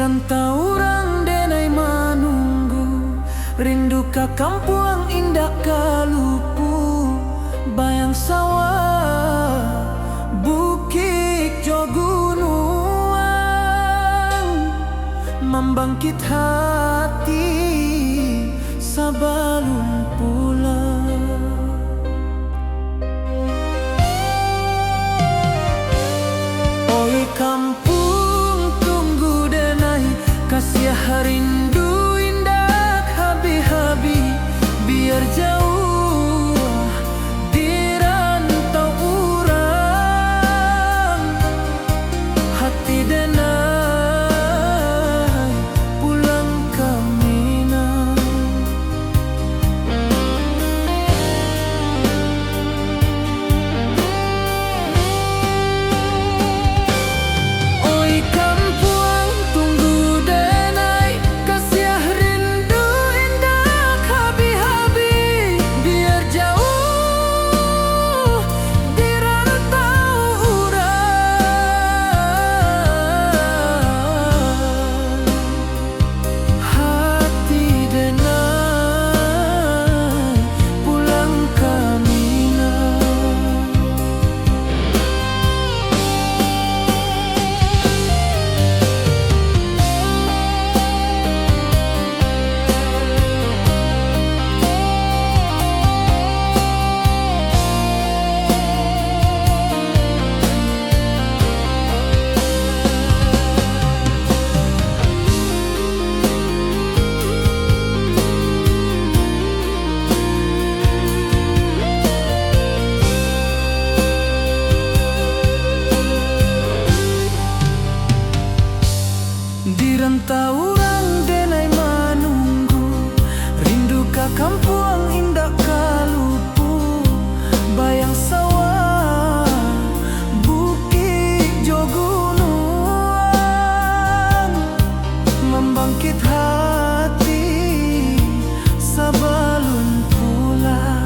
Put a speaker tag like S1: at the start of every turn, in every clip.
S1: rantau orang denai manunggu, rindu ka kampung indah kalupu, bayang sawah, bukit jo gunung, membangkit hati sabalun pulang. Oi kampung tunggu denai, kasih rindu indah habi-habi, biar jauh di rantau urang, hati denai pulang ke Minang. Oi kampung tunggu denai, kasih rindu indah habi-habi, biar jauh di rantau urang, hati denai pulang ke Minang. Di rantau orang denai manunggu, rindu ka kampung indah kalupu, bayang sawah, bukit jo gunung, membangkit hati sabalun pulang.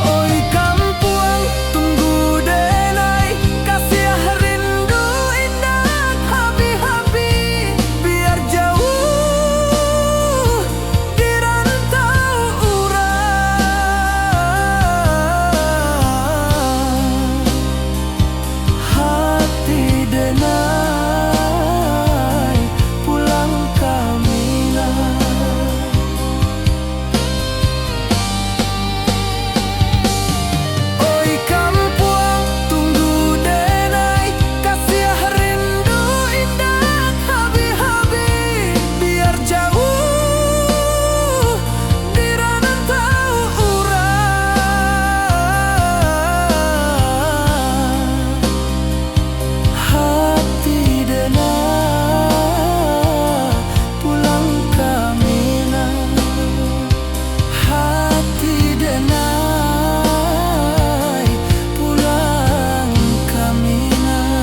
S1: Oi kampung tunggu denai, kasih rindu indah habi-habi, biar jauh di rantau urang, hati denai pulang ke Minang. Oi kampung tunggu denai, kasih rindu indah habi-habi, biar jauh di rantau urang, hati denai pulang ke Minang, hati denai pulang ke Minang.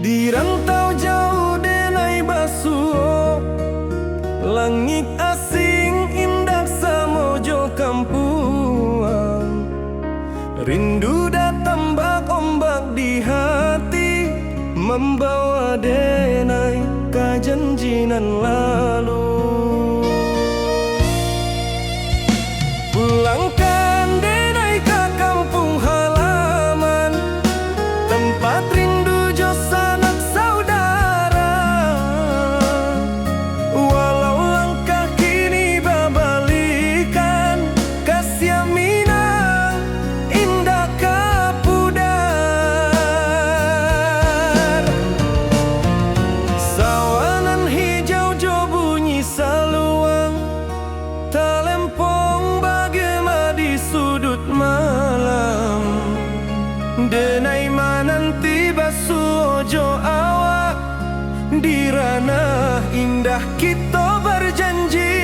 S1: Di rantau jauh denai basuh, langit asing indah samojo kampuang, rindu datang bak ombak di hati, membawa denai ka janji nan lalu. Pulangkan denai ka kampung halaman, tempat rindu jo sanak saudara. Walau langkah kini babalikan, kasih Minang indah ka pudar. Sawanan hijau jo bunyi saluang, talempong bagema di sudut malam. Denai mananti basuh jo awak, di ranah indah kita berjanji.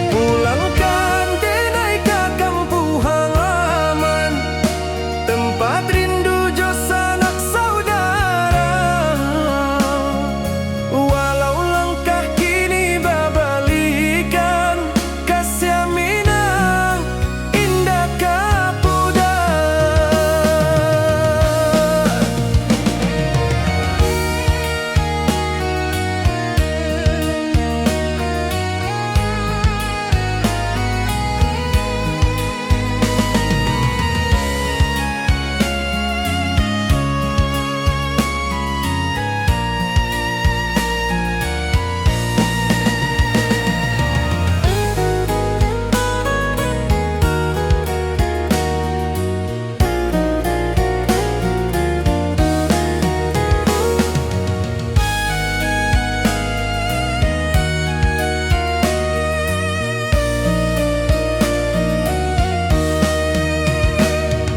S1: Pulangkan denai ka kampung halaman, tempat rindu jo sanak saudara. Walau langkah kini babalikan, kasih Minang indah ka pudar.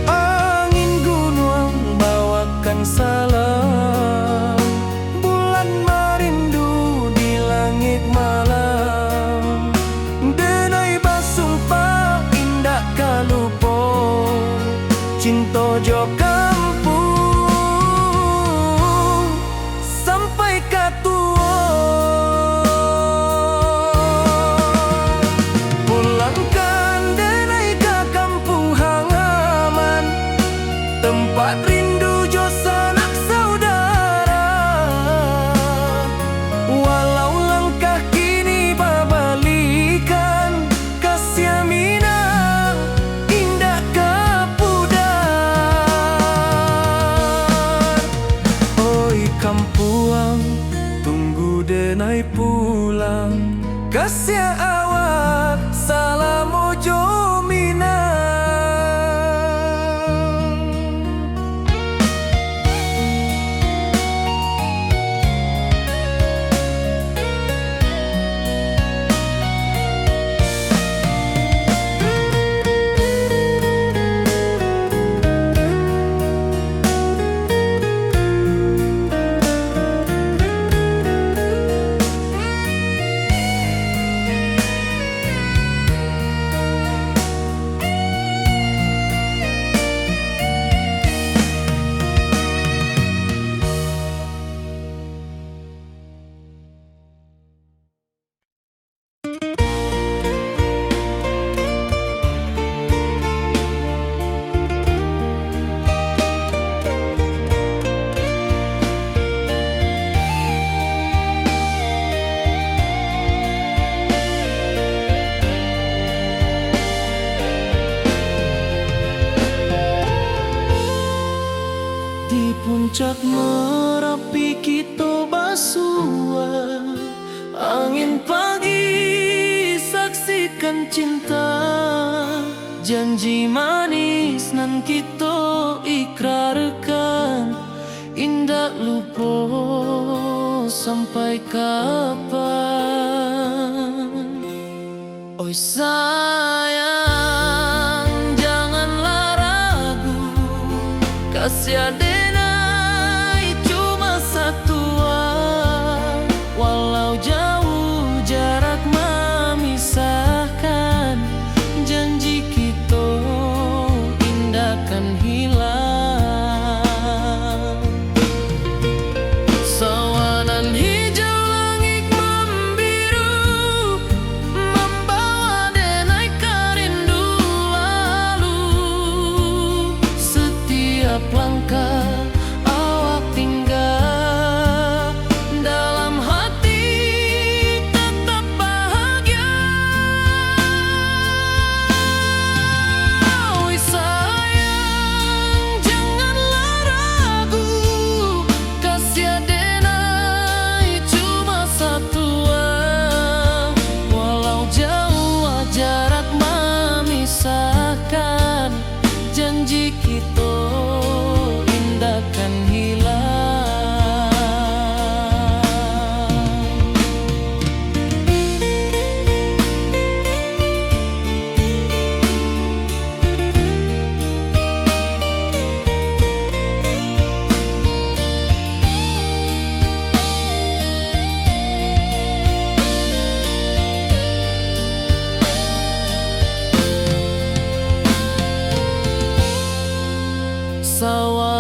S1: Angin gunung bawakan salam, bulan merindu di langit malam. Denai basumpah indah kalupo, cinta jo kampung sampai ka tua. Pulangkan denai ka kampung halaman, tempat rindu jo sanak saudara. Walau langkah kini babalikan, kasih Minang indah ka pudar. Oi kampuang, tunggu denai pulang, kasih awak salam ojo Minang. Di puncak Merapi kita basua, angin pagi saksikan cinta. Janji manis nan kita ikrarkan, indah lupa sampai kapan. Oi sayang, janganlah ragu, kasih denai cuma satuan. Walau jauh jarak memisahkan, janji kita indah kan hilang. Sawanan hijau langit membiru, membawa denai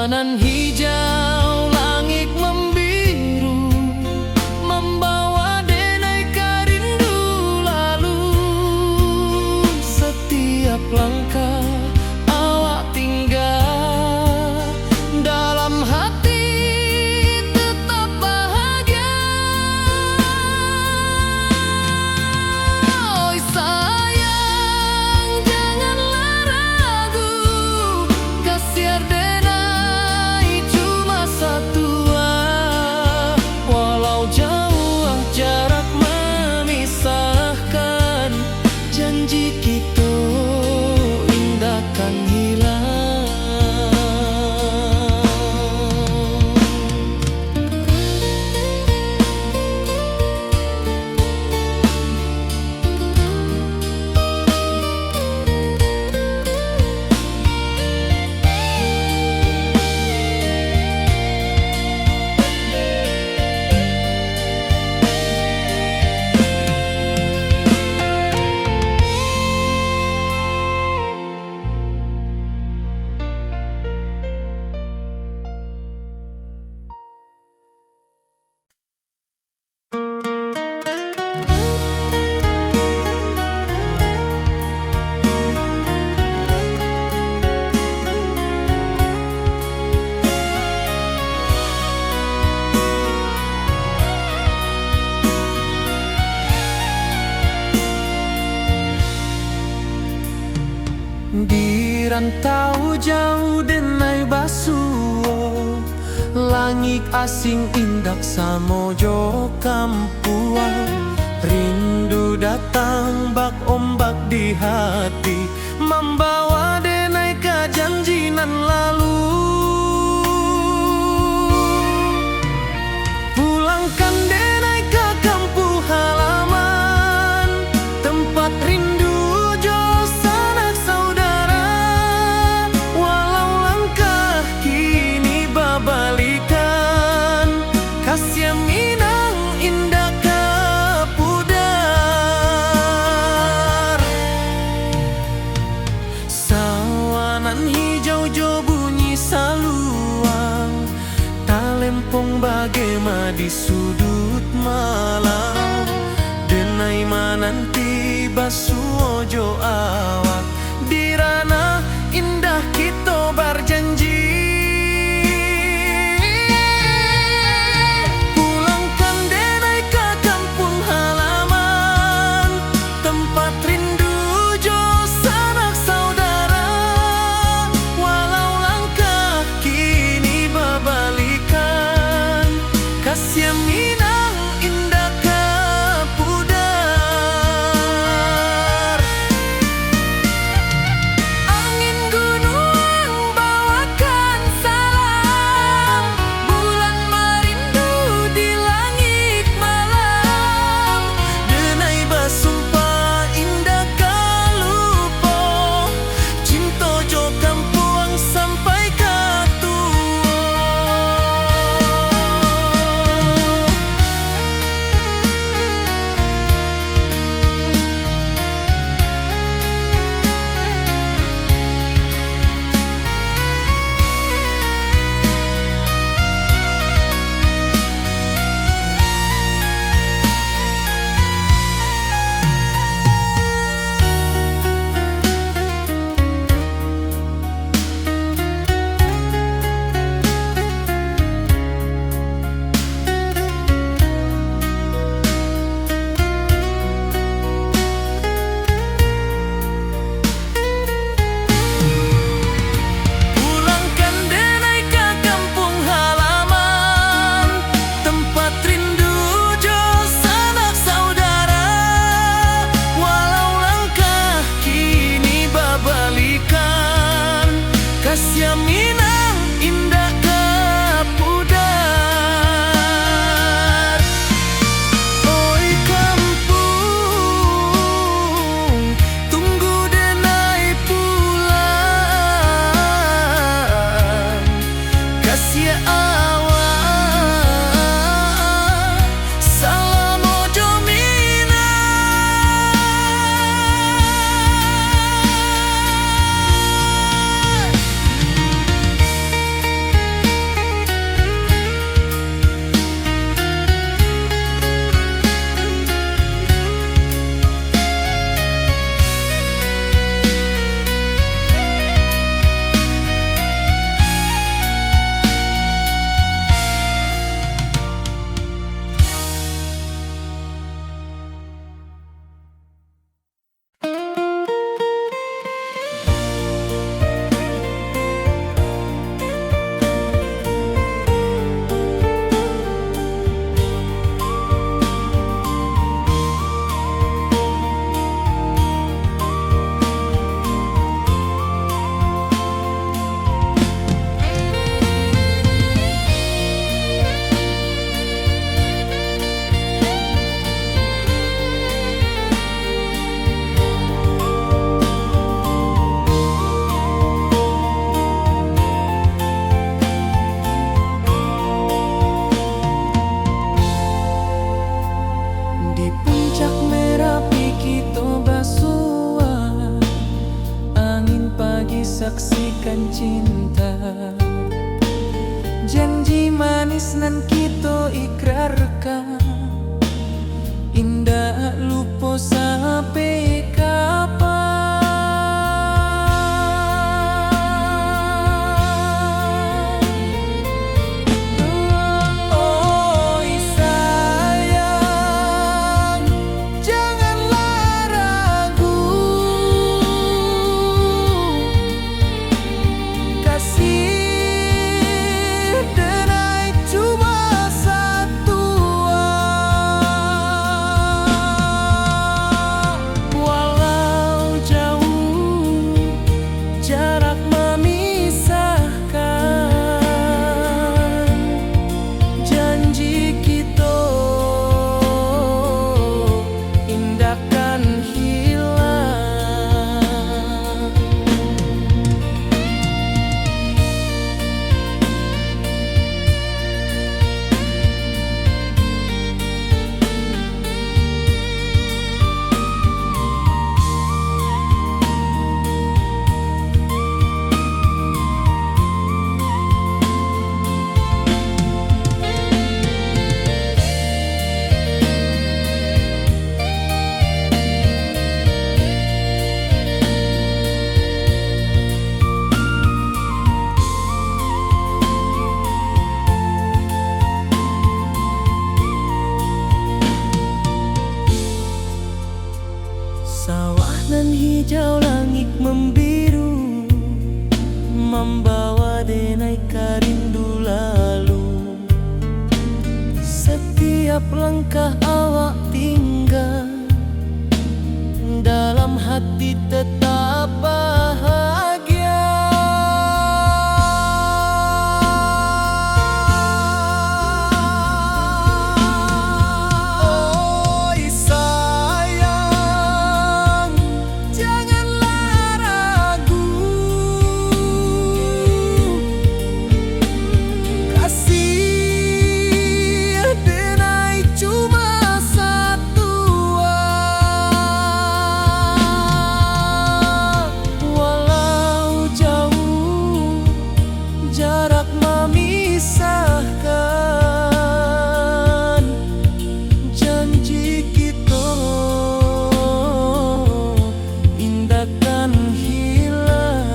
S1: Sawanan hijau, langit membiru, membawa denai rindu lalu. Setiap langkah awak tinggal, dalam hati tetap bahagia. Oi sayang, janganlah ragu, kasih denai cuma satu. Walau jauh jarak memisahkan, janji kita indahkan hilang. Di rantau jauh denai basuo, langit asing indak samojo kampuan. Rindu datang bak ombak di hati, membawa denai ke janji nan lalu. Pulangkan denai ke kampung halaman, tempat rindu bagema di sudut malam. Denai mananti basuojo awak, di ranah indah kita berjanji. Pulangkan denai ke kampung halaman, tempat rindu jo sanak saudara. Walau langkah kini babalikan, kasih minang indah ke pudar. cinta. Janji manis nan kita ikrarkan, indah lupa sampai kapan. Oi sayang, janganlah ragu, kasih denai cuma satu. Walau jauh jarak memisahkan, janji kita indahkan hilang. Sawah nan hijau, langit membiru, membawa denai karindu lalu. Setiap langkah awak tinggal, dalam hati tetap bahagia. Oi sayang, janganlah ragu, kasih denai cuma satu. Walau jauh jarak memisahkan, janji kita indahkan hilang.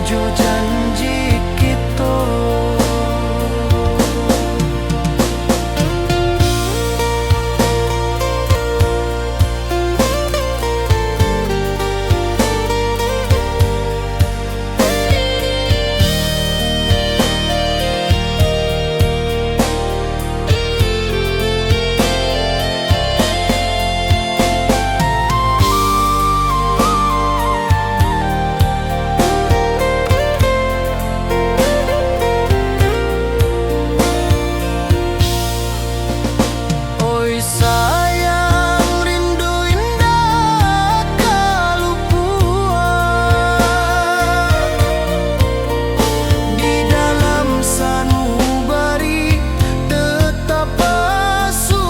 S1: nuju janji kita. Oi sayang, rindu indah kalupuan di dalam sanubari tetap asuhan.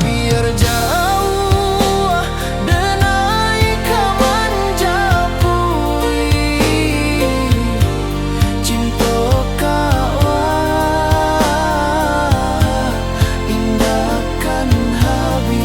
S1: Biar jauh denai kaman japui cinta indahkan habis.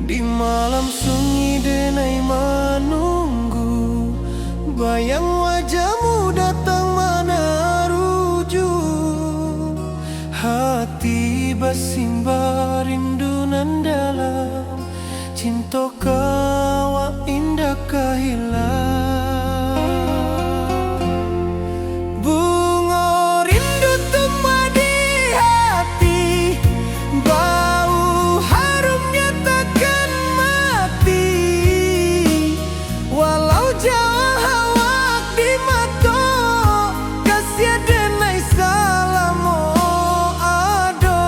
S1: Di malam sunyi denai menunggu, bayang wajahmu datang meneruju. Hati bersimba rindu nan dalam, cinta kawa indah kehilang. Bunga rindu tumbuh di hati, bau harumnya takkan mati. Walau jauh awak di mata, kasih denai salamo ado.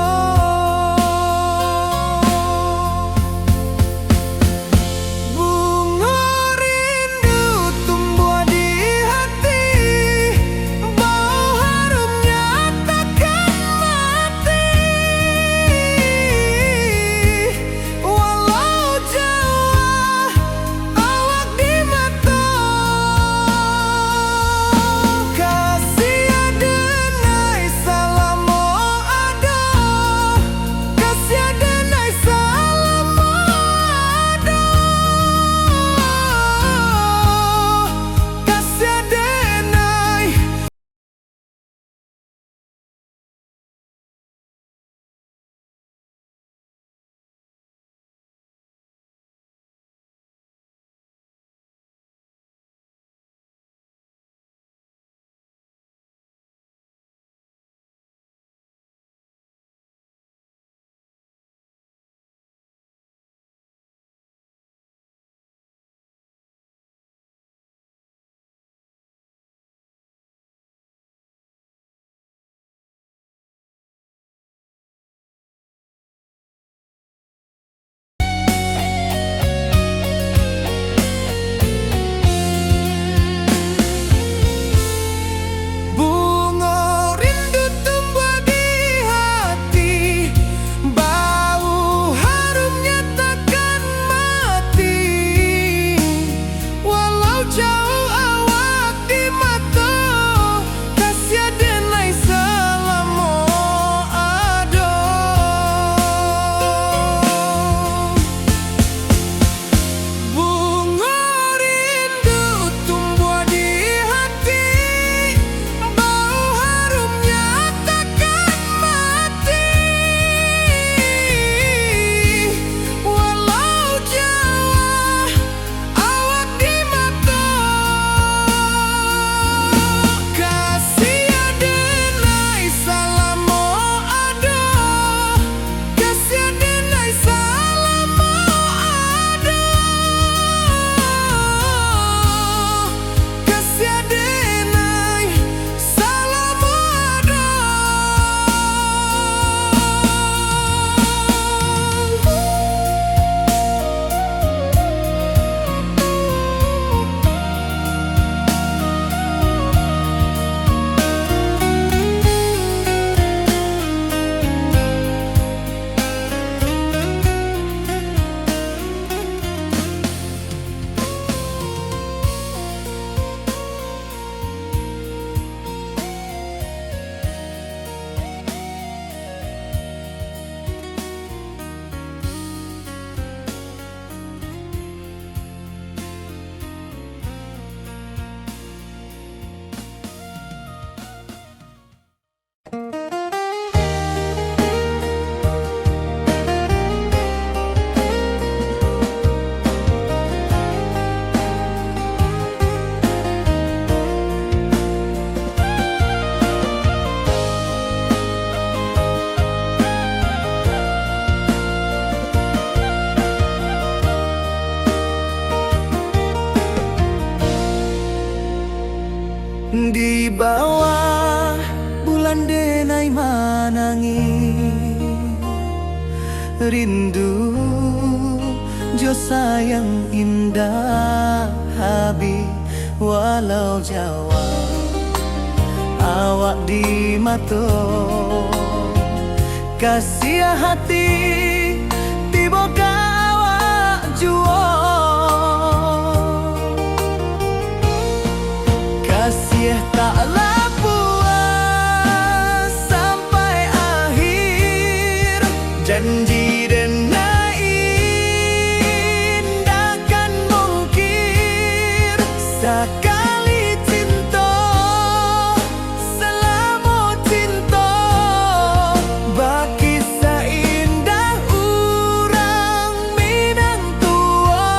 S1: rindu jo sayang indah habi walau Jawa awak di mato kasih hati tiba awak juo kasih tak puas sampai akhir janji dan indahkan mungkir sekali cinta selama cinta baki seindah urang Minang tua.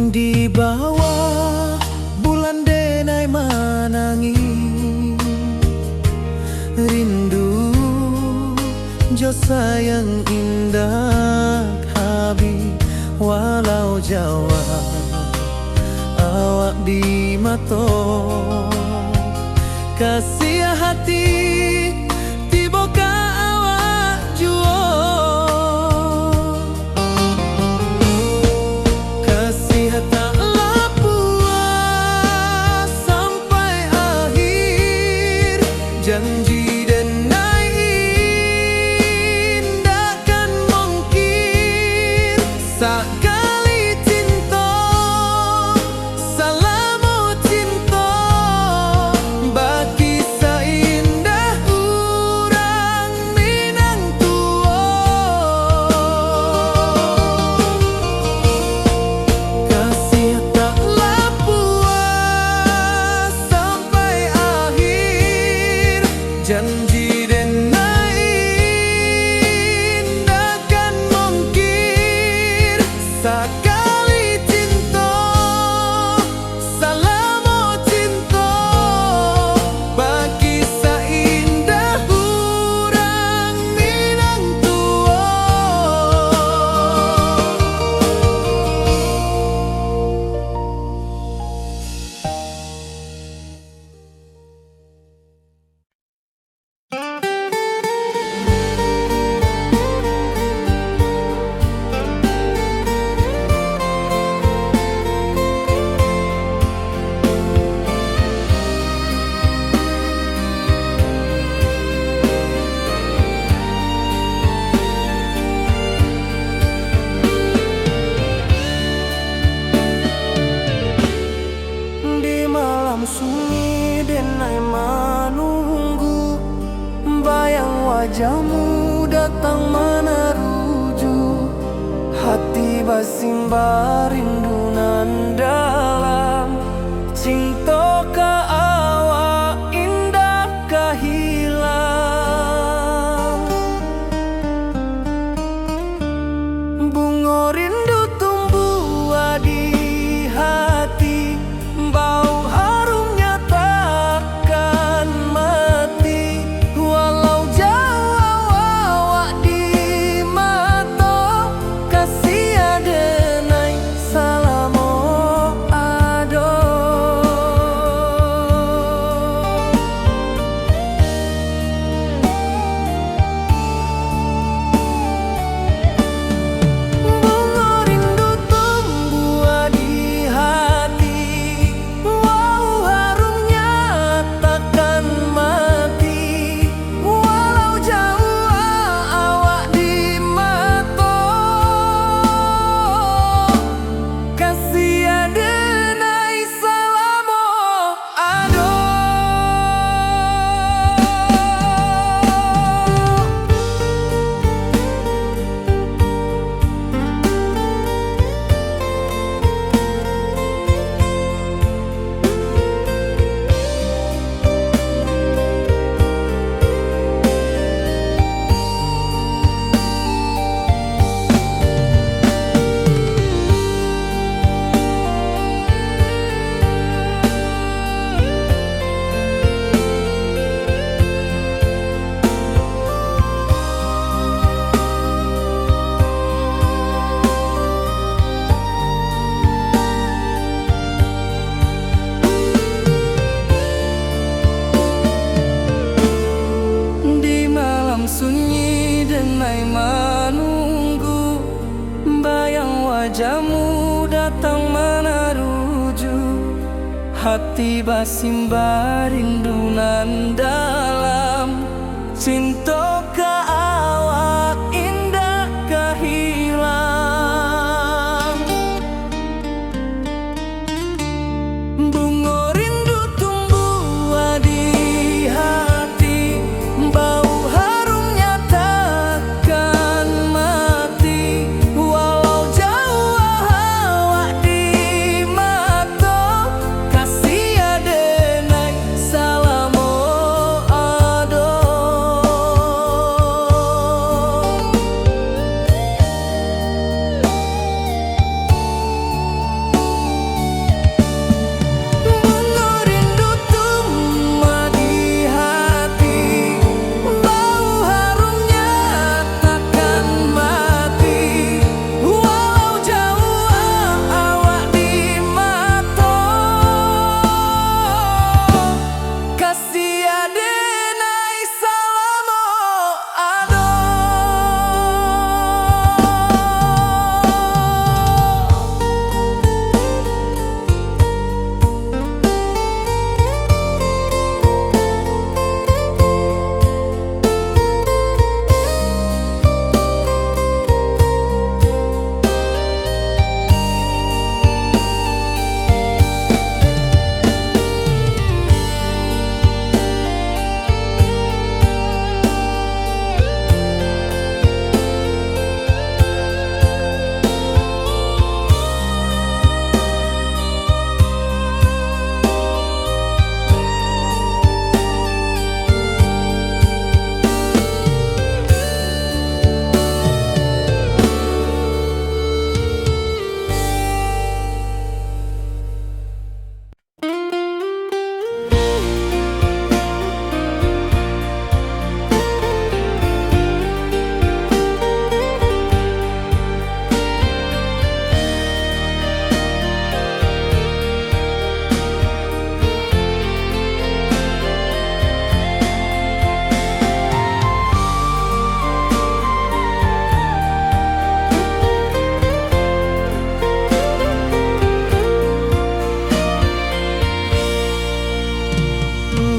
S1: Di bawah bulan denai manangi rindu jo sayang indah habi walau Jawa awak di mato kasih hati tiba ka awak juo taklah puas sampai akhir janji dan indahkan mungkir sekali cinta selama cinta baki seindah urang Minang tua kasih taklah puas sampai akhir janji dan indahkan mungkir sekali cinta selama cinta baki seindah urang Minang tua. Di malam sunyi denai menunggu bayang wajahmu datang meneruju hati basimba rindu nan dalam cinta ka awak indah kahilang bunga rindu tumbuh di hati bau harumnya takkan mati walau jauh awak di mata kasih adenai salamo ado sunyi denai menunggu, bayang wajahmu datang meneruju, hati basimba rindu nan dalam, cinta ka awak indah kahilang. Bunga rindu tumbuh di hati, bau harumnya takkan mati, walau jauh awak di mata, kasih adenai salamo ado. Bunga rindu tumbuh di hati, bau harumnya takkan mati, walau jauh awak di mata, kasih adenai salamo ado.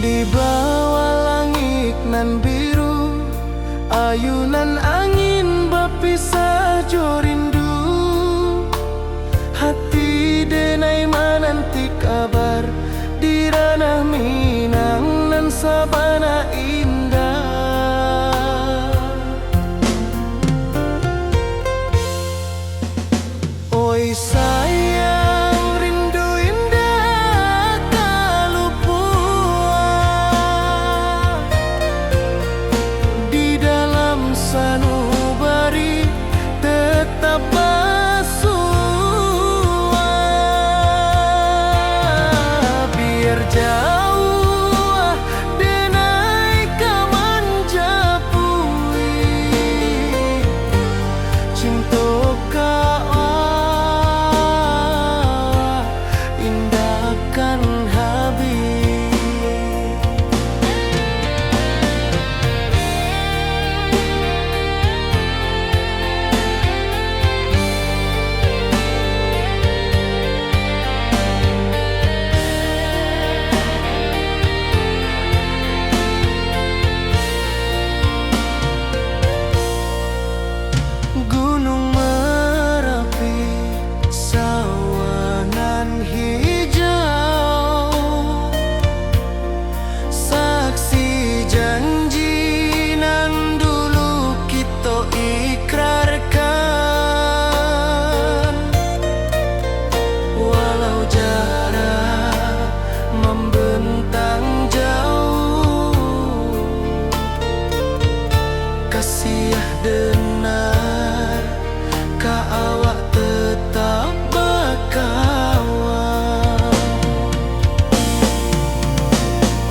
S1: Di bawah langit nan biru, ayunan angin berpisah jo rindu, hati denai menanti kabar di ranah Minang nan sabana indah. Oi sayang, rindu indah kalupua, di dalam sanubari tetap bersua. Biar jauh denai kaman japui, cinta indahkan habis. Gunung Merapi, sawanan hijau, saksi janji nan dulu kita ikrarkan, walau jarak membentang jauh, kasih denar ka awak tetap berkawan.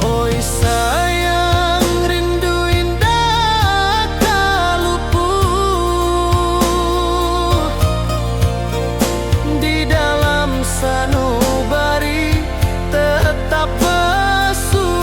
S1: Oi sayang, rindu indah kaluput, di dalam sanubari tetap bersua.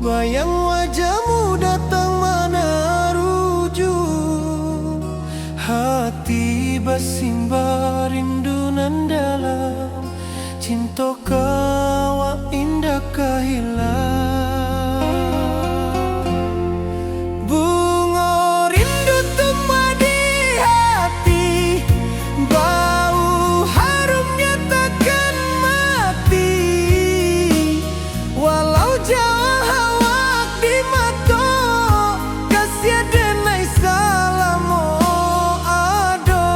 S1: bayang wajahmu datang meneruju hati bersimbar rindu nan dalam cinta kawa indah kehilang bunga rindu tumbuh di hati bau harumnya takkan mati walau jauh awak di mata kasih denai salamo ado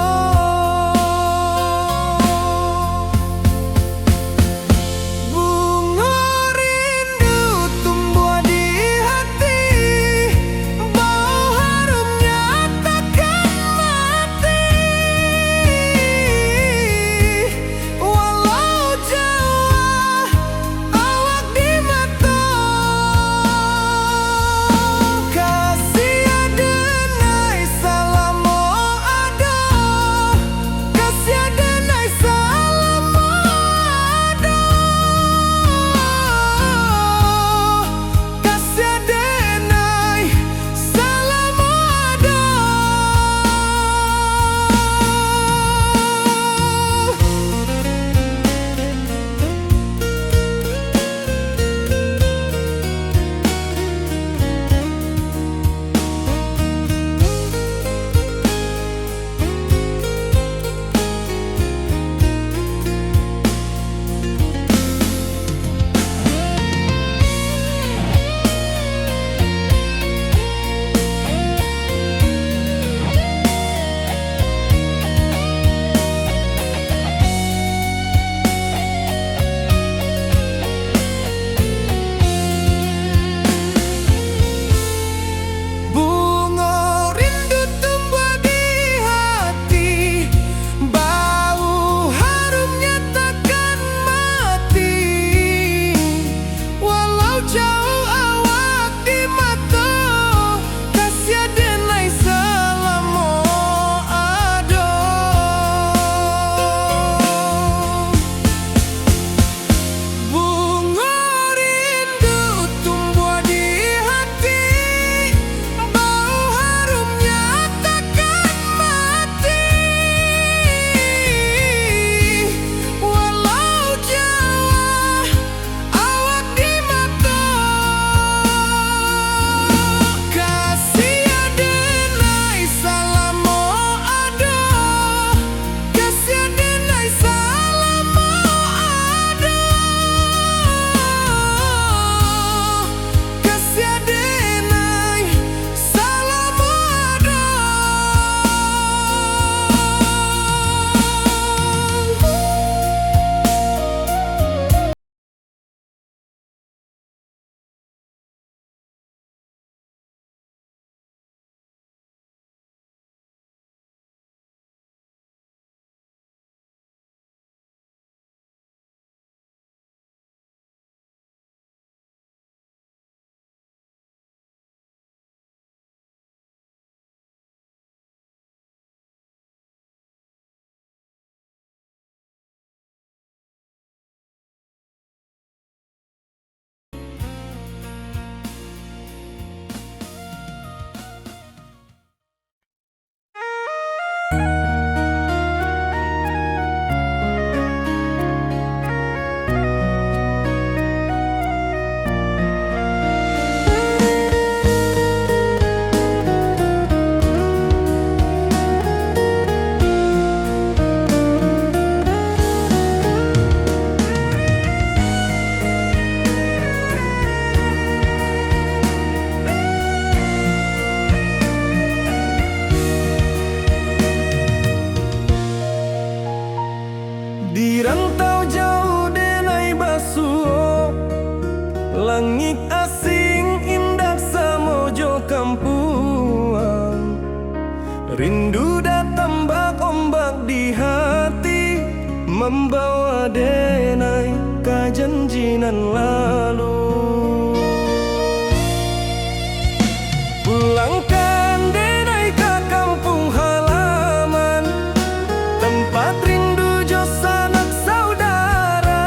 S1: bunga rindu tumbuh di hati bau harumnya takkan mati walau jauh awak di mata kasih denai salamo ado kasih denai salamo ado kasih denai salamo ado. Bunga rindu tumbuh di hati bau harumnya takkan mati walau jauh awak di mata kasih denai salamo ado bunga rindu tumbuh di hati bau harumnya takkan mati walau jauh awak di mata kasih denai salamo ado kasih denai salamo ado kasih denai salamo ado. Di rantau jauh denai basuh langit asing indah samojo kampuang rindu datang bak ombak di hati membawa denai kajanjinan lalu pulangkan denai ke kampung halaman tempat rindu jo sanak saudara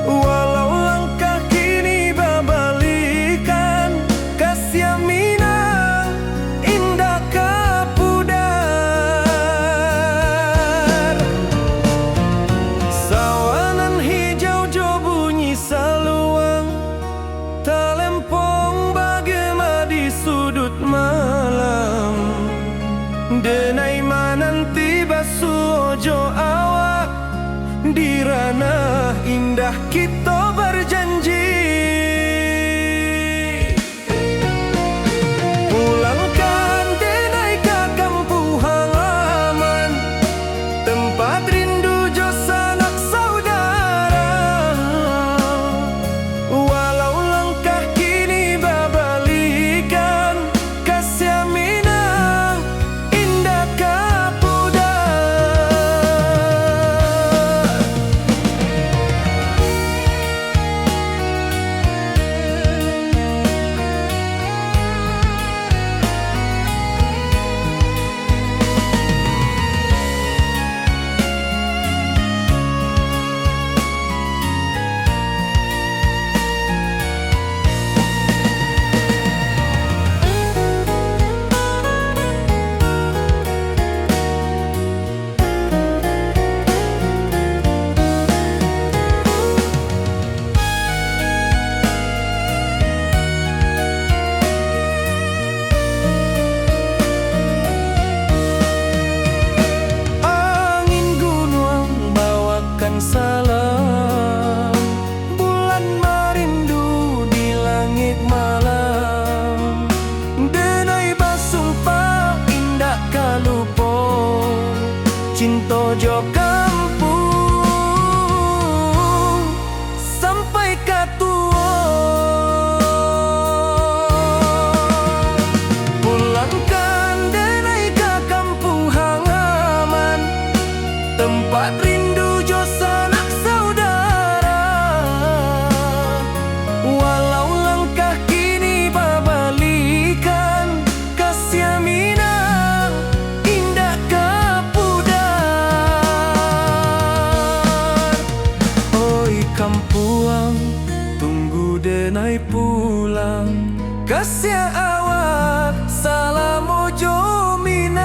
S1: walau langkah kini pulang. Kasih awak salam ojo minang.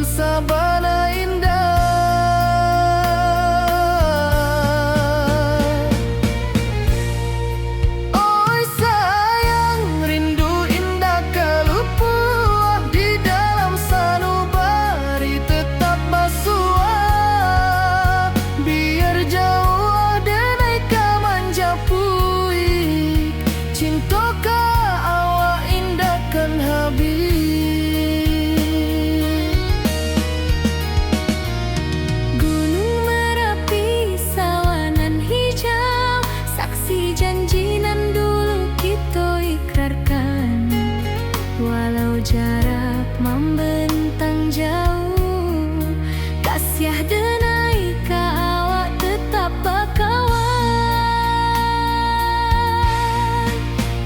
S1: Sabana indah. Oi sayang, rindu indah kalupua di dalam sanubari tetap basua. Biar jauh denai ka manjapui, cinta ka awak indah kan habis. Jarak membentang jauh, kasih denai ka awak tetap bakawan.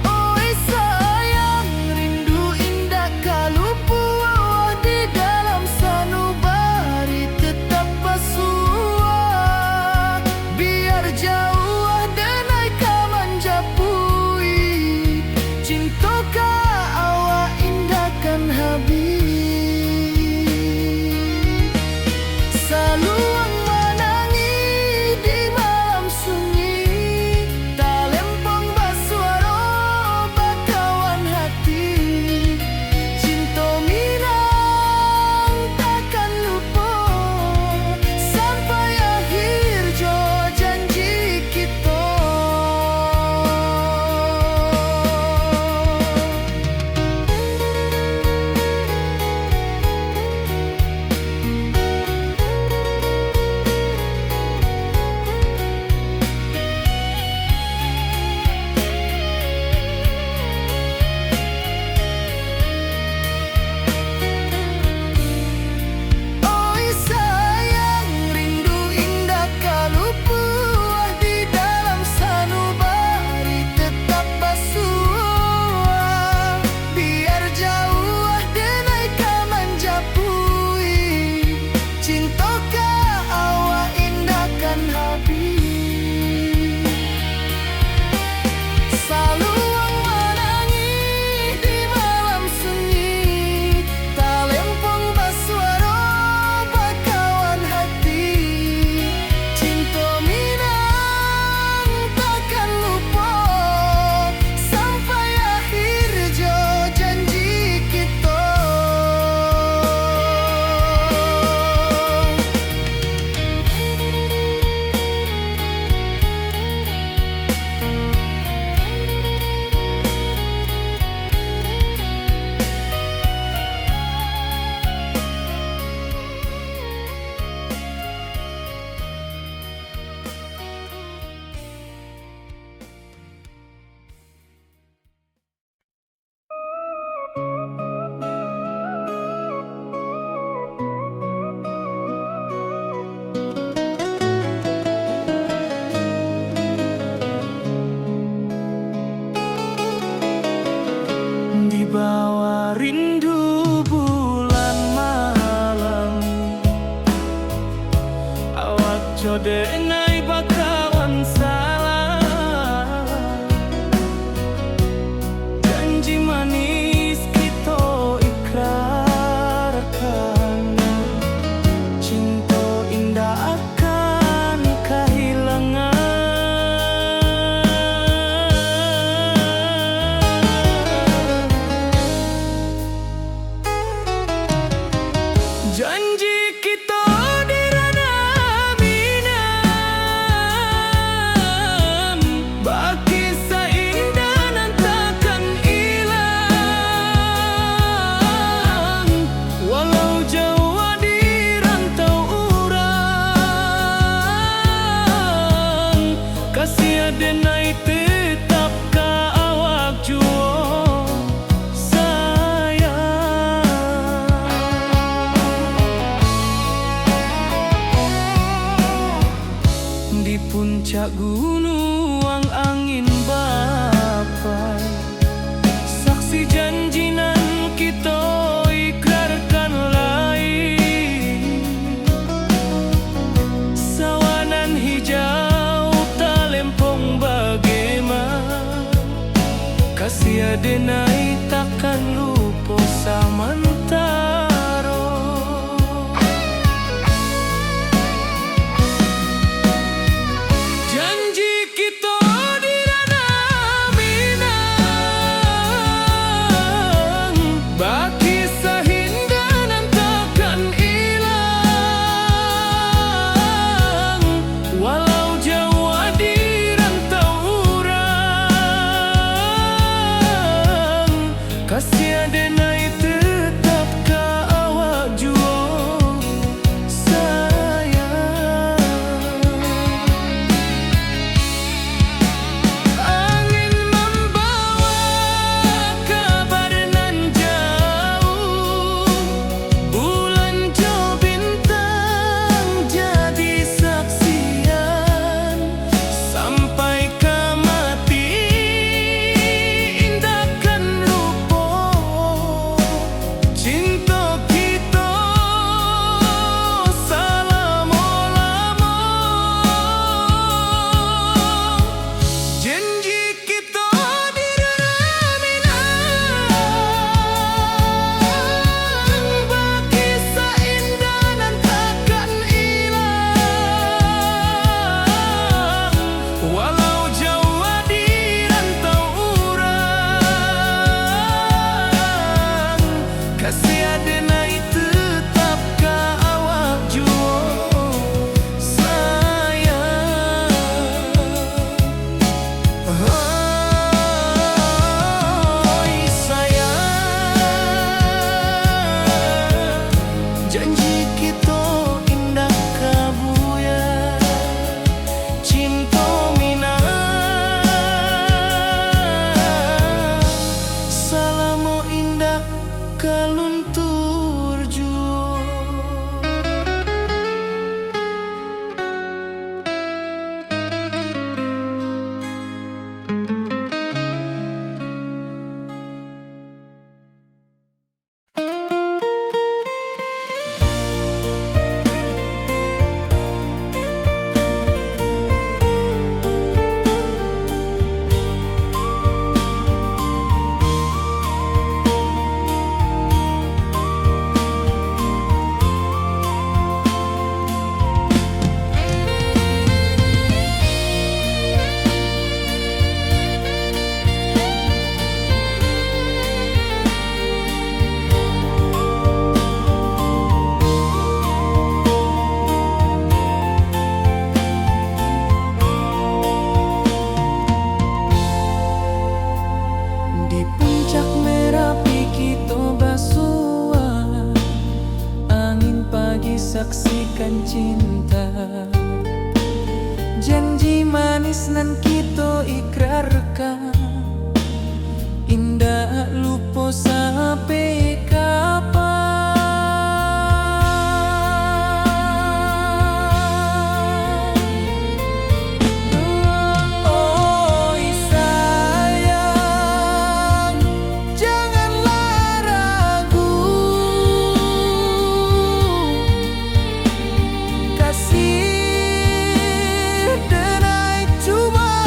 S1: Oi sayang, rindu indah kalupua di dalam sanubari tetap basua. Biar jauh denai ka manjapui, cinta ka saluang menangi di malam sunyi, talempong basuaro bakawan hati. Cinta minang takkan lupa sampai akhir jo janji kita. Bawa rindu bulan malam, awak codenai bakawan sa. kasih adenai tetap ka awak juo sayang. Di puncak gunung angin bapai, saksi janji nan kita ikrarkan lain. Sawanan hijau talempong bagaimana, kasih adenai takkan lupa samantaro. Janji kita di ranah Minang, baki sahindanan takkan hilang. Walau jauh di rantau urang, kasih adenai tetap ka awak juo sayang. Angin membawa kabar nan jauh, bulan jo bintang jadi saksian. Sampai ke mati indahkan lupa cinta kita selama-lama. Janji kita di ranah Minang, baki seindah nan takkan hilang. Walau jauh di rantau urang, kasih adenai tetap ka awak juo sayang. Oi sayang, janji kita indah kabuya, cinta Minang salamo indah kaluntur juo. Di puncak Merapi kita basua, angin pagi saksikan cinta. Janji manis nan kita ikrarkan, indah lupa sampai kapan. Oi sayang, janganlah ragu, kasih denai cuma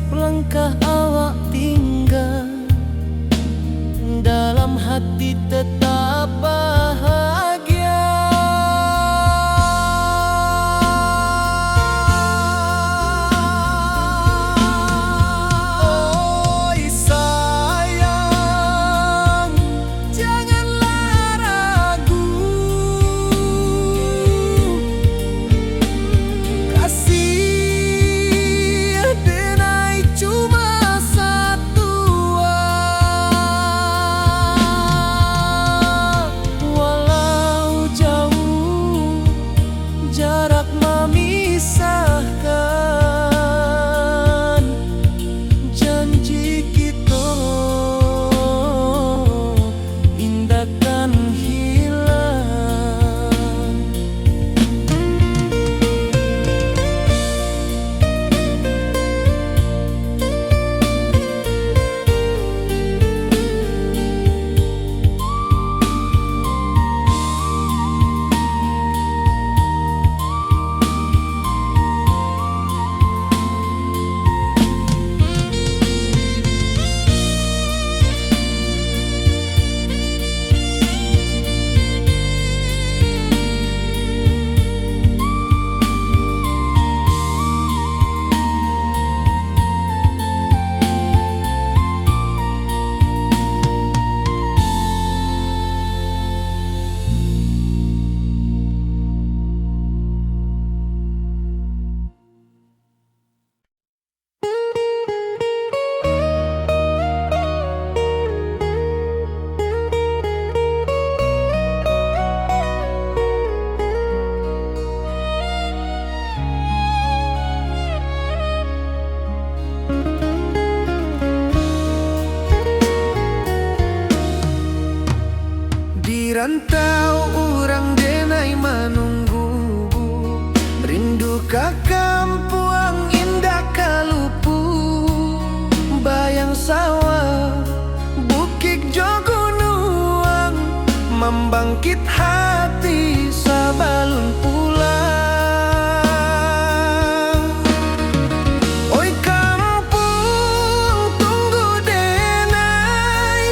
S1: setiap langkah awak tinggal, dalam hati tetap bahagia. Oi sayang, janganlah ragu, kasih denai cuma satu. Walau jauh jarak memisahkan, janji kita indahkan hilang. Di rantau orang denai menunggu, rindu ka kampung indah kalupu, bayang sawah bukit jogunuang, membangkit hati sabalun pulang. Oi kampung tunggu denai,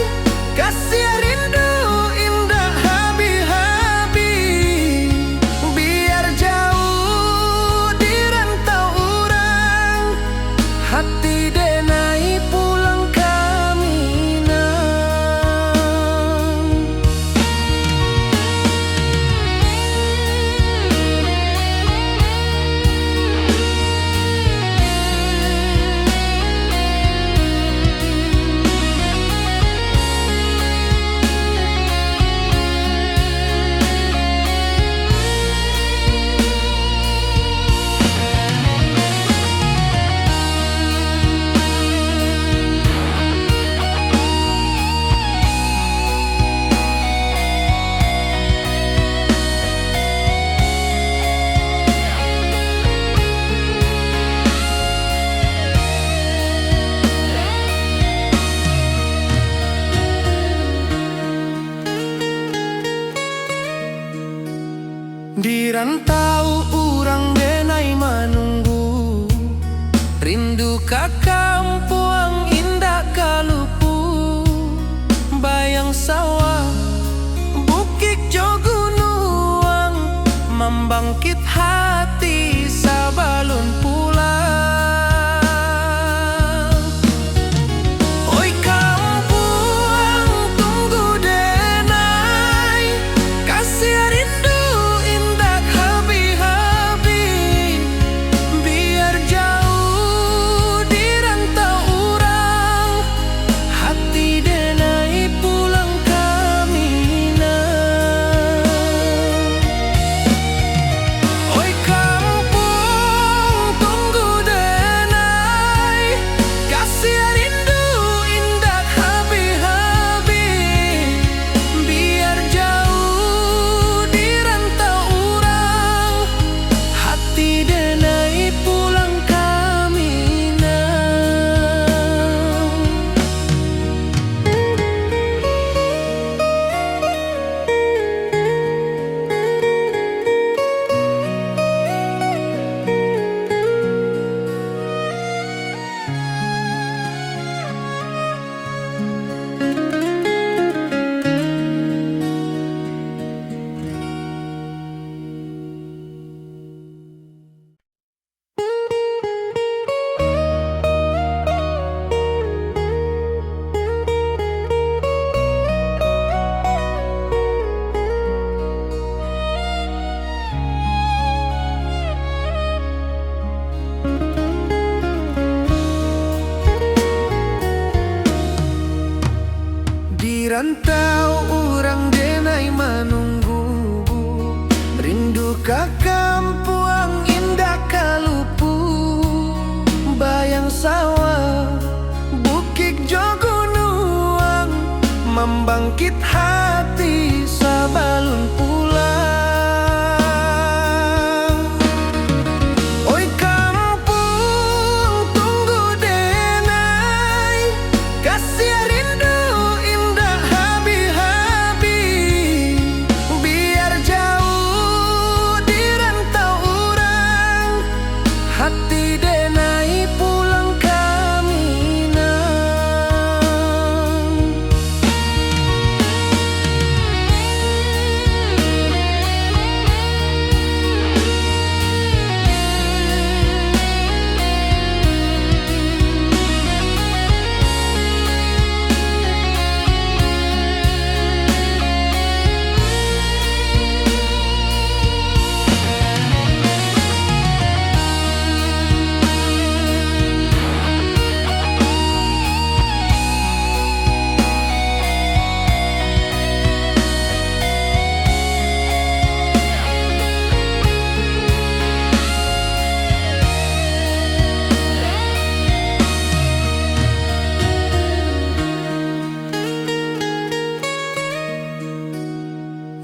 S1: kasih rindu indah habi-habi, biar jauh di rantau orang, hati denai pulang ke Minang. Di rantau urang denai menunggu, rindu ka kampung indah kalupu, bayang sawah bukit jogunuang, membangkit hati sabalun pulang. Oi kampung tunggu denai, kasih rindu habi-habi, biar jauh di rantau membangkit hati sabalun pulang. Oi kampung tunggu denai, kasih rindu indah habi-habi. Biar jauh di rantau orang, hati denai pulang ke Minang.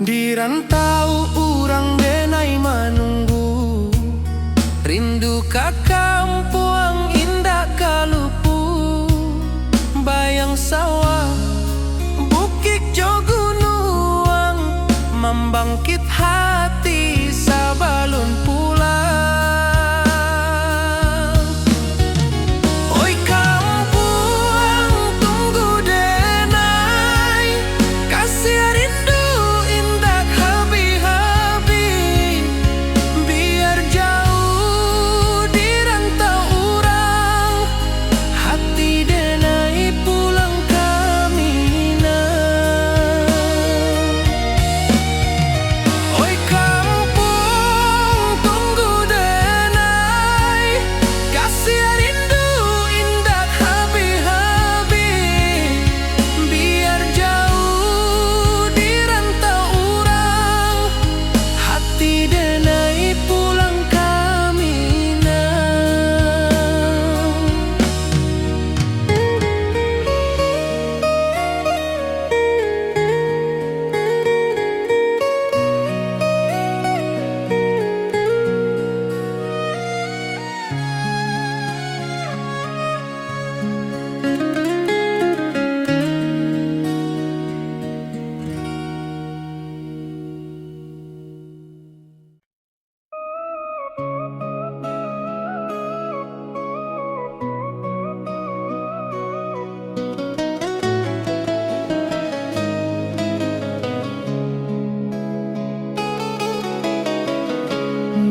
S1: Di rantau urang denai menunggu, rindu ka kampung indah kalupu. Bayang sawah, bukit jo gunung, membangkit hati sabalun pulang. Oi kampung tunggu denai, kasih rindu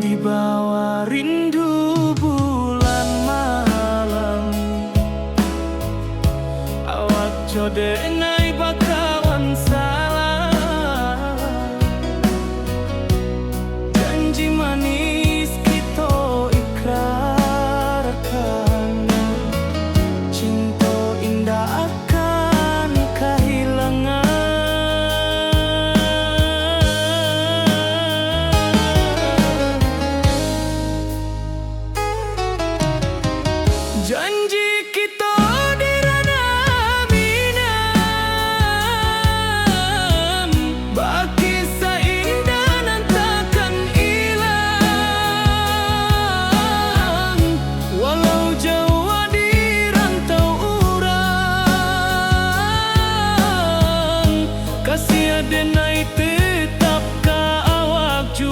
S1: di bawah rindu bulan malam. Awak jode ngai bakawan salah, janji manis kita ikrarkan, cinta indah akan kehilangan. Janji kita di ranah Minang, baki seindah nan takkan hilang. Walau jauh di rantau urang, kasih denai tetap ka awak juo.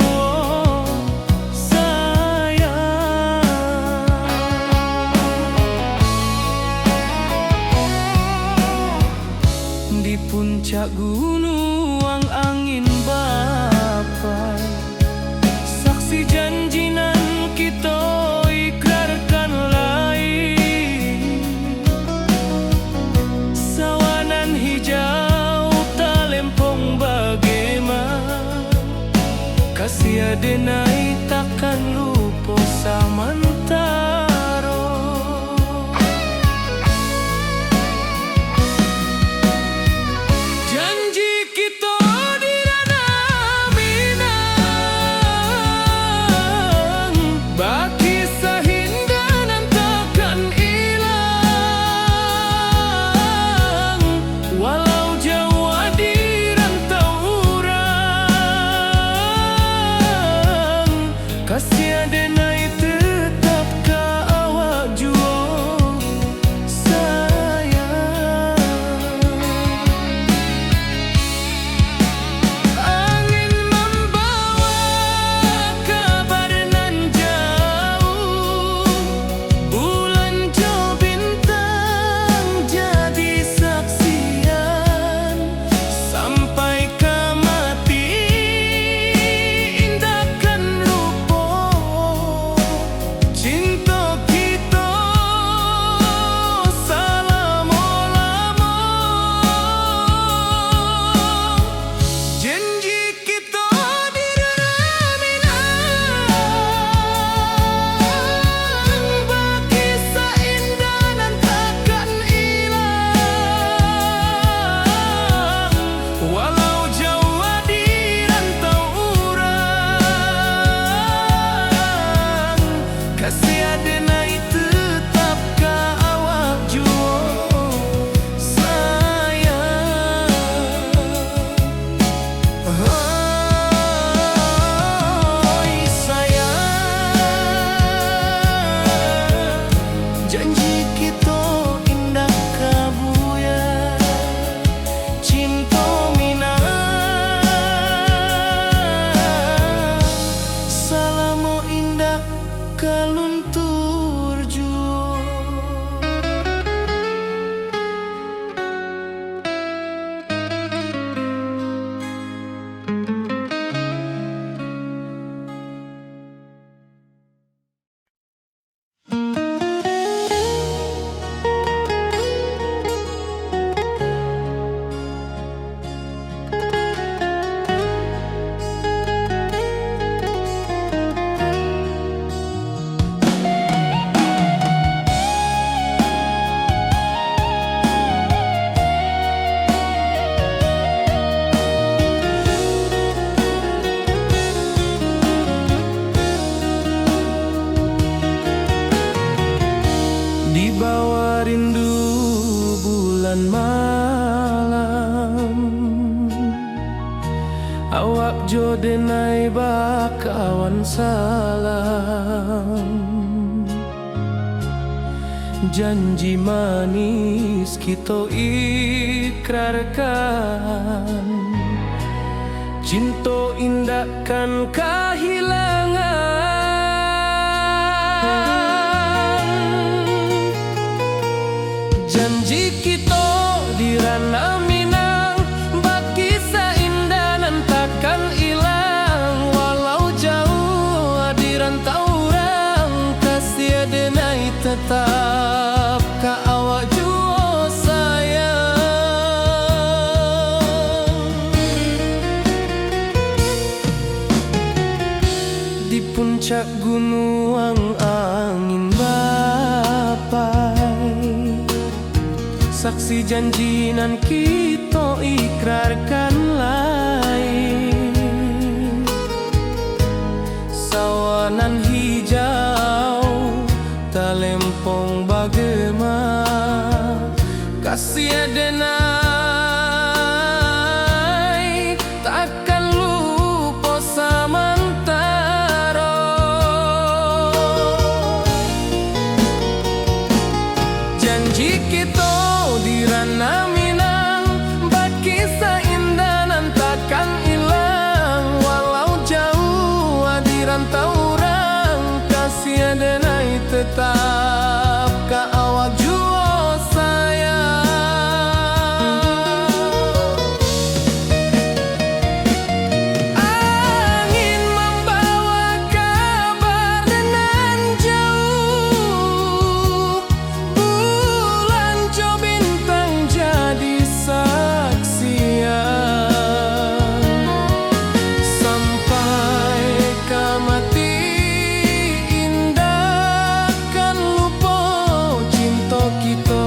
S1: bawa rindu bulan malam, awak jo denai bakawan salam. Janji manis kita ikrarkan, cinta indahkan kehilangan. Janji kita di ranah Minang, bakisah indah nan takkan hilang. Walau jauh di rantau orang, kasih denai tetap ka awak jua sayang. Di puncak gunung angin bapai, saksi janji nan kita ikrarkan lain. Sawanan hijau talempong bagema, kasih denai takkan lupa samantara. Janji kita di ranah Minang, bakisah indah nan takkan hilang. Walau jauh di rantau orang, kasih denai tetap ka awak jua sayang. Angin membawa kabar nan jauh, bulan jo bintang jadi saksian. Sampai ka mati indah kan lupa cinta kita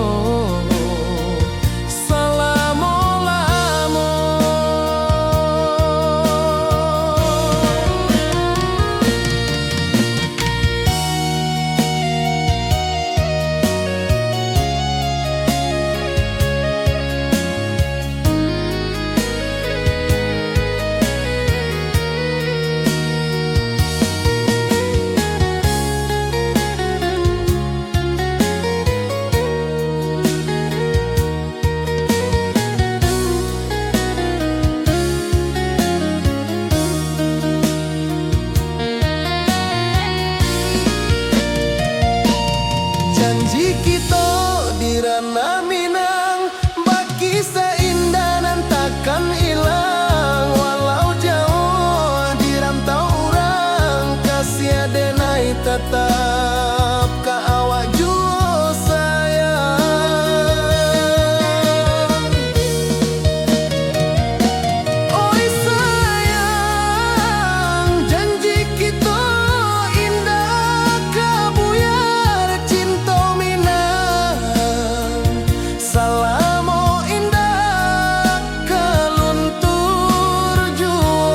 S1: selama-lama. Janji kita di ranah Minang, bakisah indah nan takkan hilang. Walau jauh di rantau orang, kasih denai tetap ka awak jua sayang. Oi sayang, janji kita indah kabuyar cinta Minang. Salamo indah keluntur jua.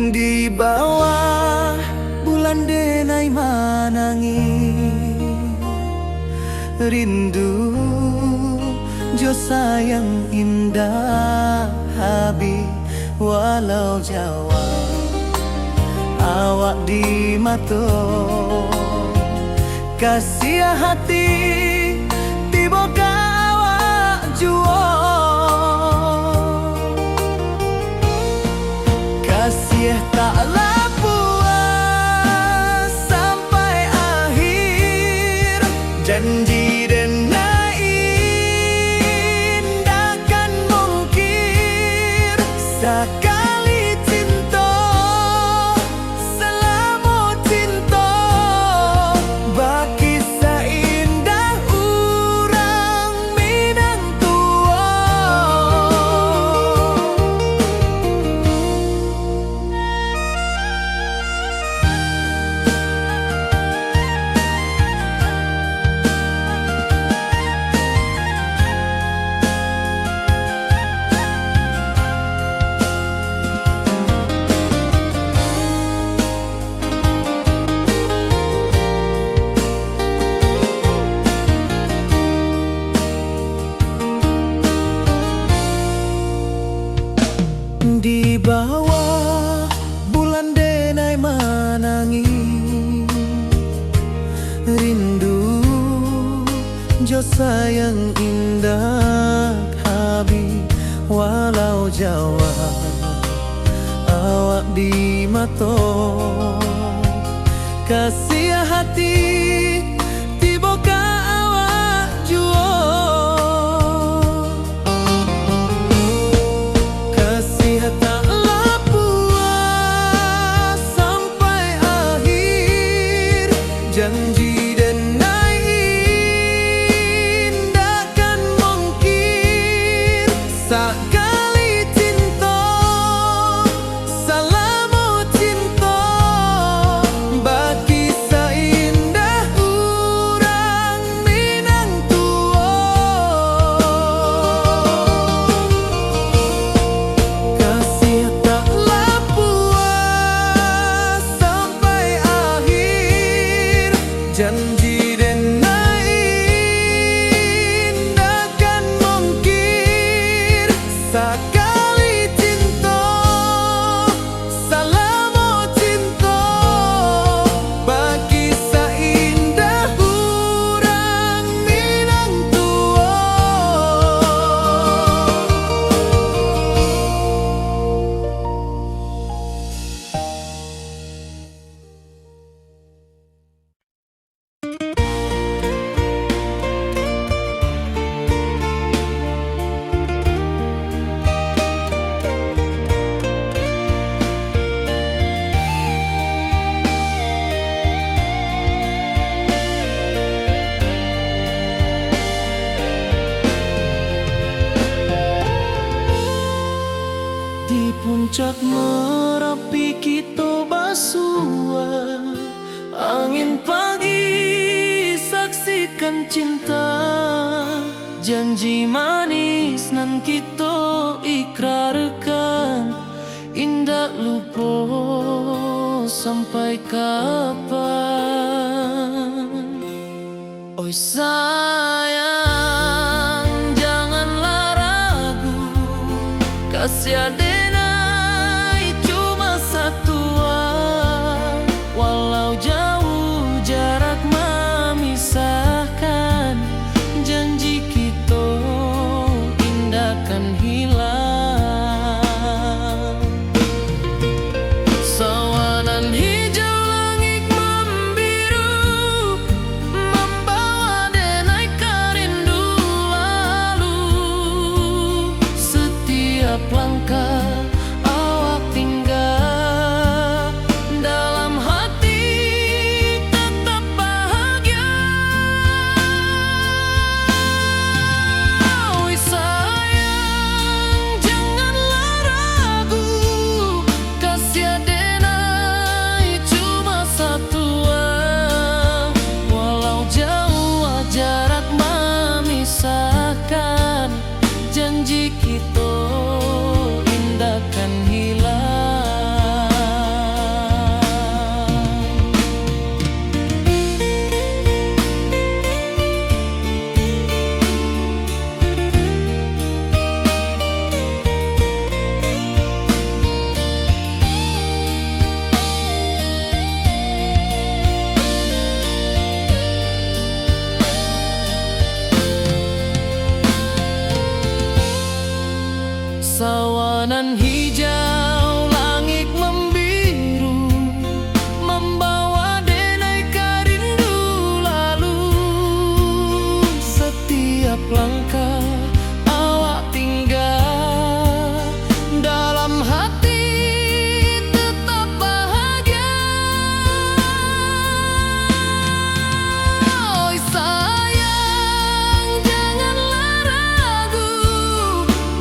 S1: Di bawah bulan denai manangi, rindu jo sayang indah habi. Walau Jawa awak di mata, kasih hati tiba ka awak jua. Kasih taklah puas sampai akhir, janji denai indahkan mungkin. sayang indah habi, walau Jawa awak di mato. Kasih hati tiba ka awak juo. Kasih tak puas sampai akhir. Janji dan indah kan mungkin. Sakali cinta salamu cinta. Bagi seindah urang Minang tua. Kasih taklah puas sampai akhir. Janji dan indah kan mungkin. Sakali cinta salamu cinta. Bagi seindah urang Minang tua. Di puncak Merapi kita basua. Angin pagi saksikan cinta. Janji manis nan kita ikrarkan. Indah lupa sampai kapan. Oi sayang, janganlah ragu. Kasih adenai cuma satuan. Walau jauh jarak memisahkan. Janji kita indah kan hilang. Sawanan hijau langit membiru, membawa denai kerindu lalu. Setiap langkah awak tinggal, dalam hati tetap bahagia. Oi sayang, janganlah ragu. Kasih adenai cuma satuan. Walau jauh jarak memisahkan. Janji kita indah kan hilang. Sawanan hijau langit membiru, membawa denai kerindu lalu. Setiap langkah awak tinggal, dalam hati tetap bahagia. Oi sayang, janganlah ragu.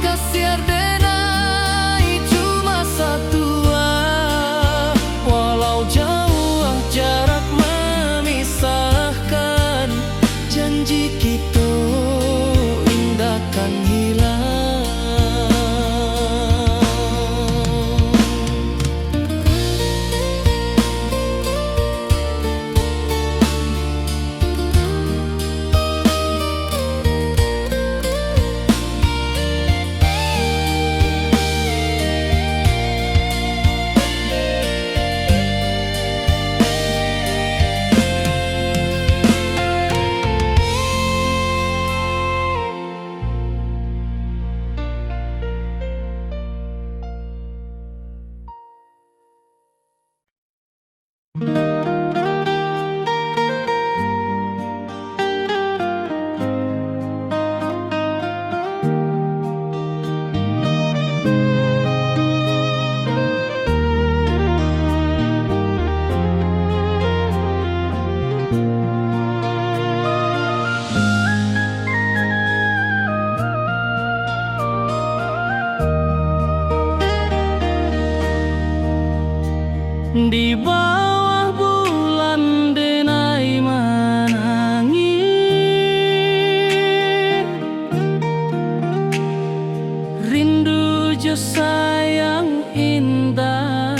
S1: Kasih adenai cuma Di bawah bulan denai menangi, rindu jo sayang indah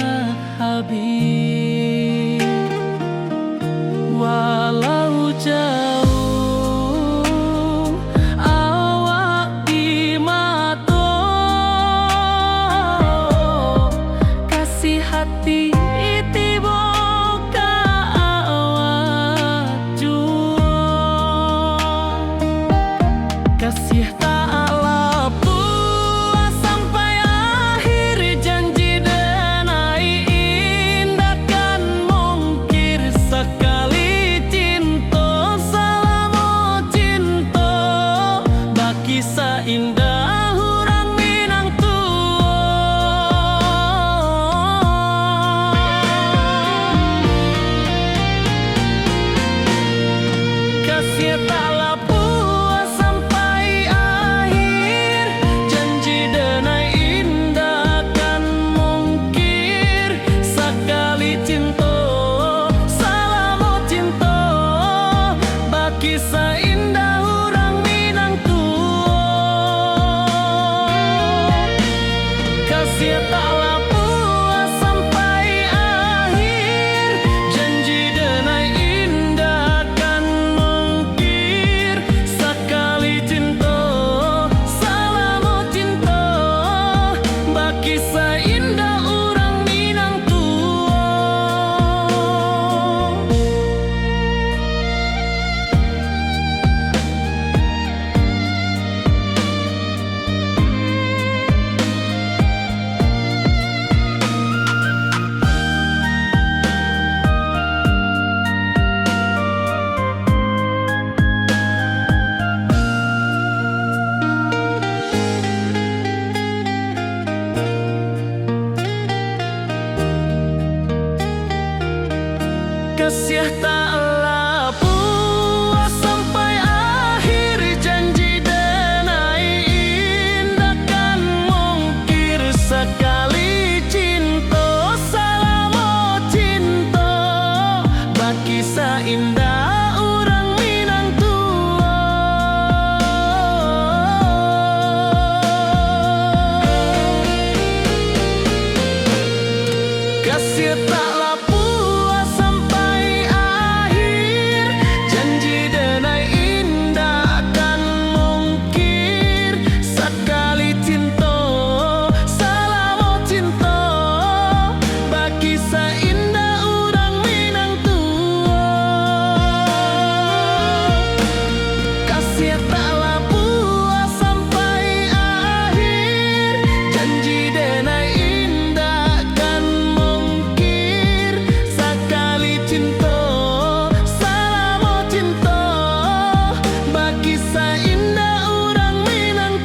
S1: habis. Walau jauh awak di mata, kasih hati tiba ka awak jua. Kasih tak lapuk sampai akhir, janji denai indah kan mungkir. Sekali cinta selama cinta, baki seindah hurang Minang kasih tak lapuk sampai akhir, janji denai indah kan mungkir. Sekali cinta selama cinta, baki seindah hurang Minang kasih tak lapuk sampai akhir, janji denai indah kan mungkir. Sekali cinta selama cinta, baki seindah urang Minang kasih tak lapuk sampai akhir, janji denai indah kan mungkir. Sekali cinta selama cinta, baki seindah urang Minang kasih tak lapuk sampai akhir, janji denai indah kan mungkir. Sekali cinta selama cinta, baki seindah urang Minang kasih tak lapuk sampai akhir, janji denai indah kan mungkir. Sekali cinta selama cinta, baki seindah urang Minang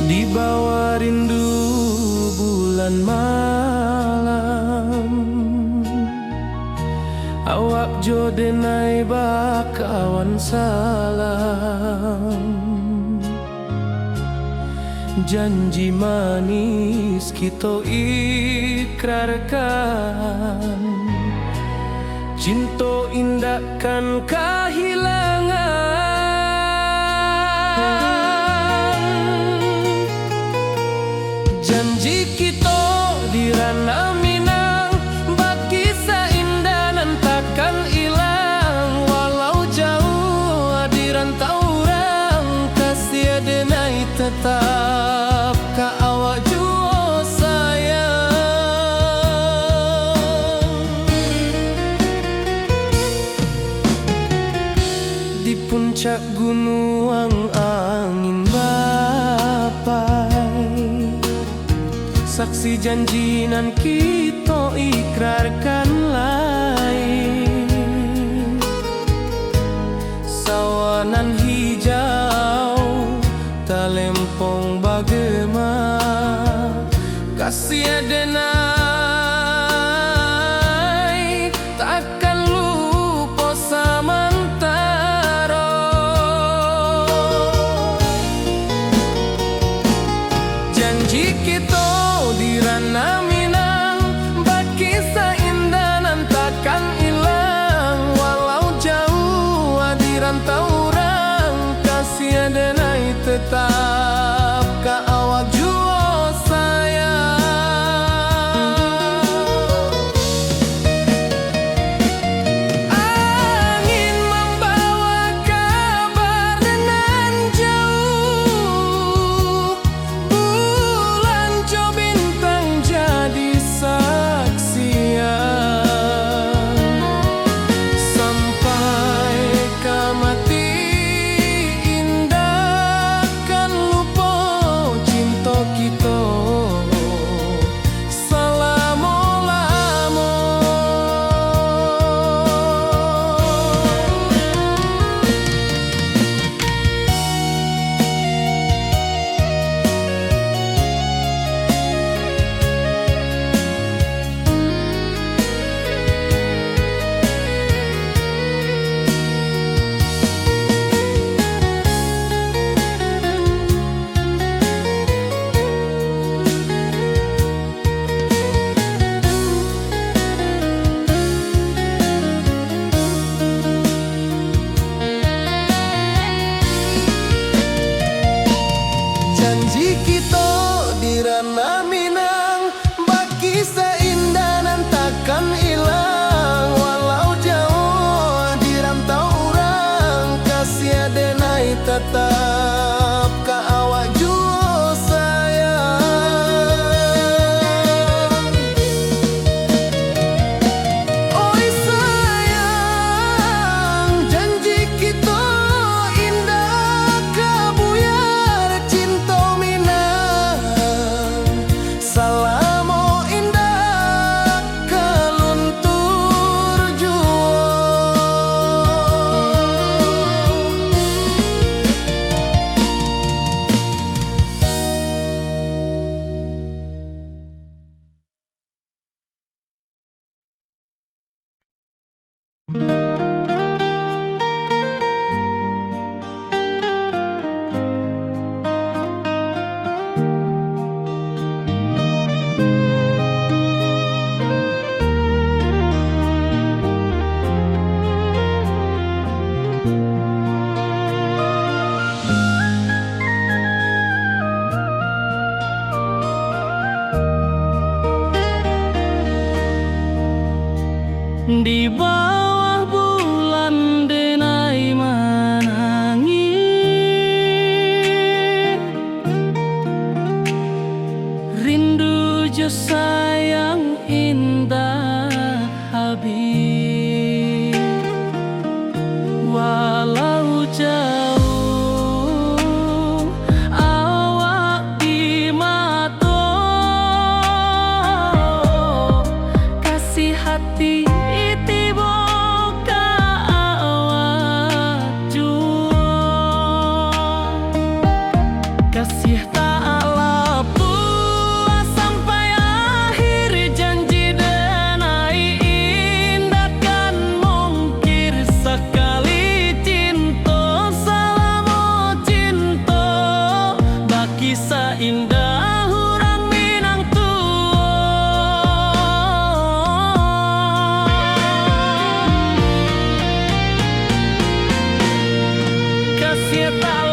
S1: di bawah rindu bulan malam, awak jo denai bakawan salam. Janji manis kita ikrarkan, cinta indah kan kehilangan. Janji kita diran denai tetap ka awak jua sayang. Di puncak gunung angin bapai, saksi janji nan kita ikrarkan lain. Sawanan hijau talempong bagema, kasih denai takkan lupa samantara. Janji kita di ranah Minang, bakisah indah nan takkan hilang. Walau jauh di rantau orang, kasih denai tetap ka awak jua sayang. Angin membawa kabar dengan jauh, bulan jo bintang jadi saksian. Sampai ke mati indah kan lupa cinta kita selama-lama. Janji kita di ranah Minang, bakisah indah nan takkan hilang. Walau jauh di rantau orang, kasih denai tetap ka awak jua sayang. Oi sayang, janji kita indah kabuyar cinta Minang. Salamo indah keluntur jua. Di bawah bulan denai menangis, rindu jo sayang indah habis. Walau jauh awak di mata, kasih hati kasih tak puas sampai akhir. Janji denai indah kan mungkir sekali cinta. Selama cinta bakisah indah orang Minang tua. Kasih tak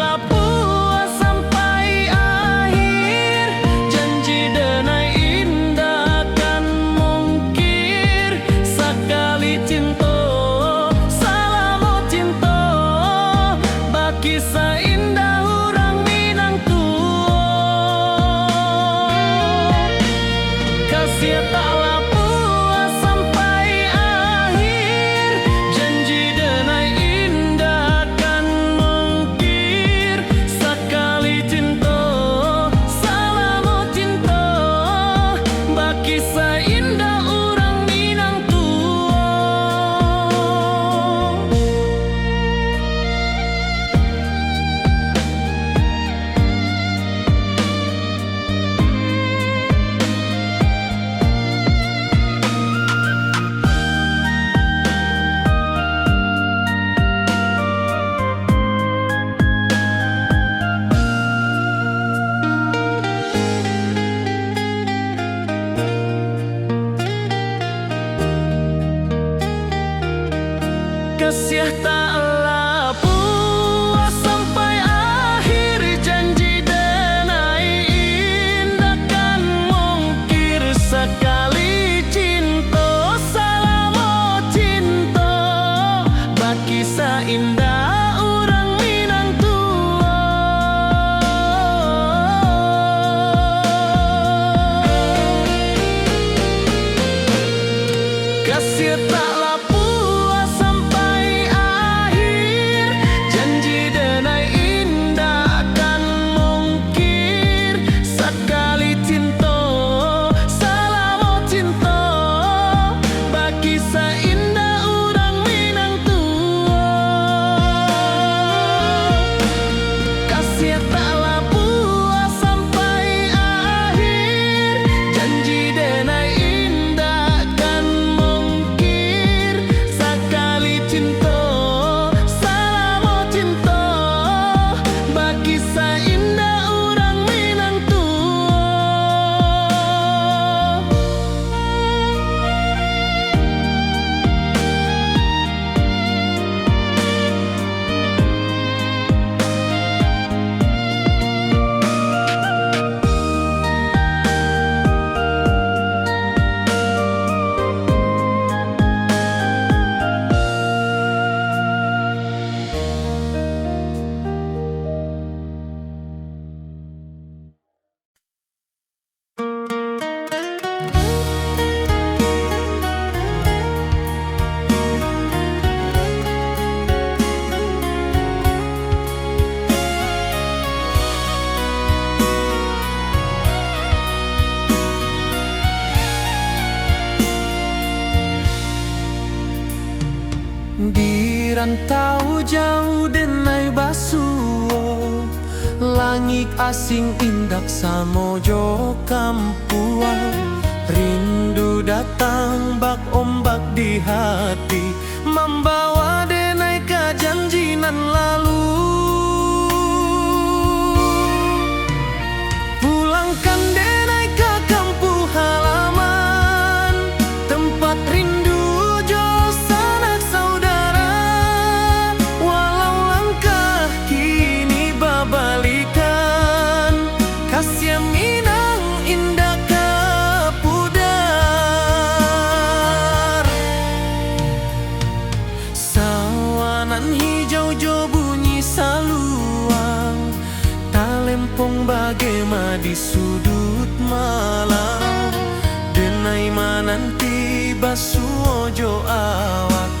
S1: kisah indah orang Minang. rantau jauh denai basuo, langit asing indak samojo kampuan. Rindu datang bak ombak di hati, membawa denai ke janjinan lalu. Pulangkan denai ke kampung halaman, tempat rindu jo sanak saudara. Walau langkah kini babalikan, kasih minang indah ke pudar. Sawanan hijau jo bunyi saluang, talempong bagema di sudut malam. Denai mananti basuo jo awak,